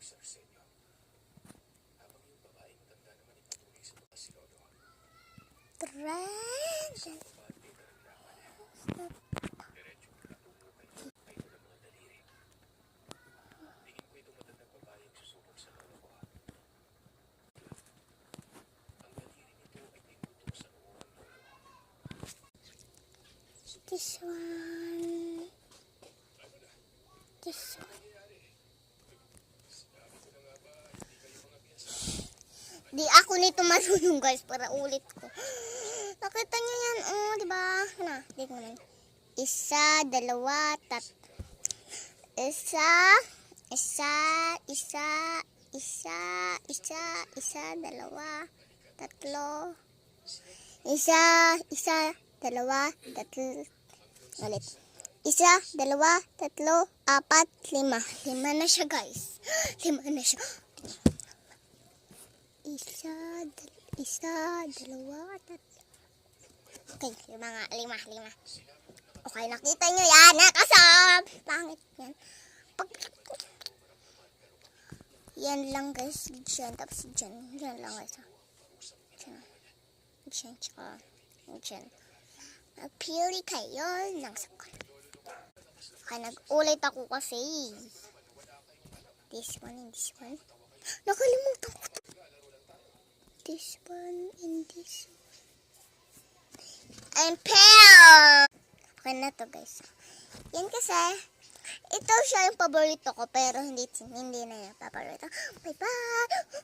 Trend. This one. This one. Di ako nito marunong guys, para ulit ko. Nakita niyo yan, oh, di ba? Na, di ko naman. Isa, dalawa, isa, dalawa, tatlo. Isa, dalawa, tatlo. Ulit. Isa, dalawa, tatlo, apat, lima. Lima na siya guys. Lima na siya. Isa, dalawa, tatlo. Okay, lima. Okay, nakita nyo yan, nakasab! Pangit yan. Yan lang guys, dyan, tapos dyan. Yan lang guys. Dyan, tsaka dyan. Napili kayo ng sakon. Okay, nag-ulit ako kasi. This one and this one. Nakalimutan ko ito. This one and this one. And pair! Okay na to guys. Yan kasi, ito siya yung paborito ko, pero hindi na yung paborito. Bye-bye!